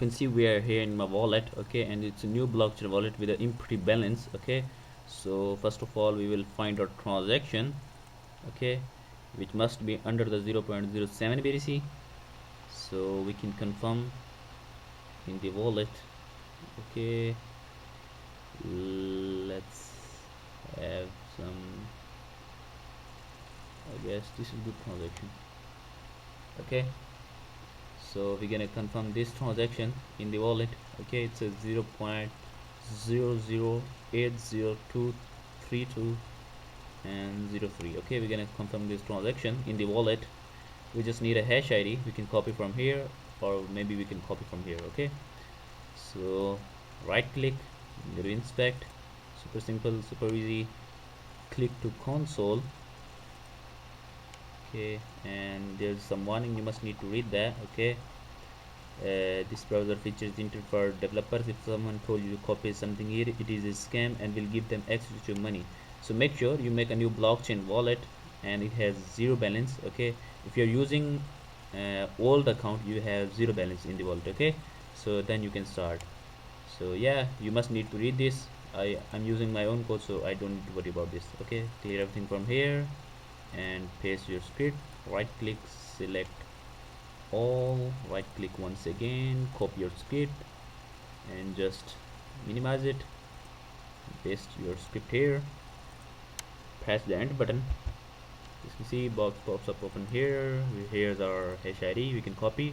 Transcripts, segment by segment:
You can see we are here in my wallet, okay, and it's a new blockchain wallet with an empty balance, okay. So first of all we will find our transaction, okay, which must be under the 0.07 BTC, so we can confirm in the wallet. Okay, let's have some, I guess this is the transaction. Okay, so we're gonna confirm this transaction in the wallet. Okay, it's a 0.00802232 and 03. Okay, we're gonna confirm this transaction in the wallet. We just need a hash ID. We can copy from here, or maybe we can copy from here. Okay, so right click, go to inspect, super simple, super easy, click to console. Okay, and there's some warning, you must need to read that. Okay, this browser feature is intended for developers. If someone told you to copy something here, it is a scam and will give them access to your money. So make sure you make a new blockchain wallet and it has zero balance. Okay, if you're using old account, you have zero balance in the wallet. Okay, so then you can start. So yeah, you must need to read this. I'm using my own code, so I don't need to worry about this. Okay, clear everything from here and paste your script. Right click, select all, right click once again, copy your script and just minimize it, paste your script here, press the enter button. You can see box pops up open here. Here's our hash ID, we can copy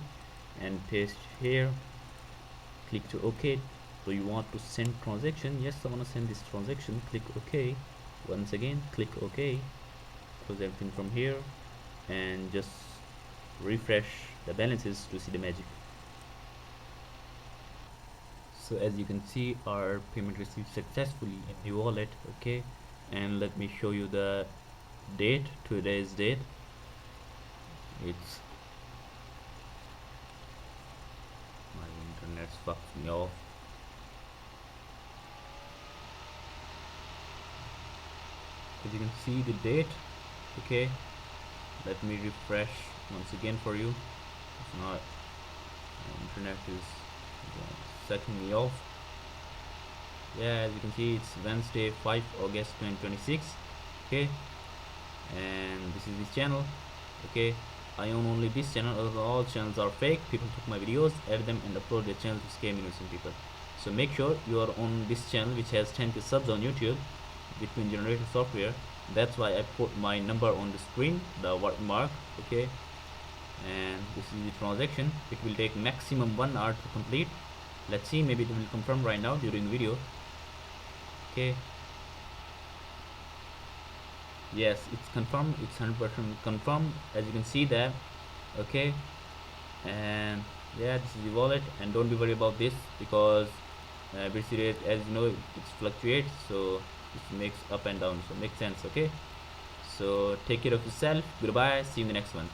and paste here, click to OK. So you want to send transaction, yes, I want to send this transaction, click OK. Once again click OK, close everything from here and just refresh the balances to see the magic. So as you can see, our payment received successfully in the wallet. Okay, and let me show you the date, today's date. It's, my internet's fucked me off. As you can see the date. Okay, let me refresh once again for you. If not, my internet is setting me off. Yeah, as you can see, it's Wednesday, 5 August 2026. Okay, and this is this channel. Okay, I own only this channel. All channels are fake. People took my videos, edit them and upload their channel to scam innocent people. So make sure you are on this channel, which has 10k subs on YouTube, between generated software. That's why I put my number on the screen, the watermark. Okay, and this is the transaction. It will take maximum 1 hour to complete. Let's see, maybe it will confirm right now during the video. Okay, yes, it's confirmed, it's 100% confirmed, as you can see that. Okay, and yeah, this is the wallet, and don't be worried about this because BTC rate, as you know, it fluctuates, so it makes up and down, so makes sense. Okay, so take care of yourself, goodbye, see you in the next one.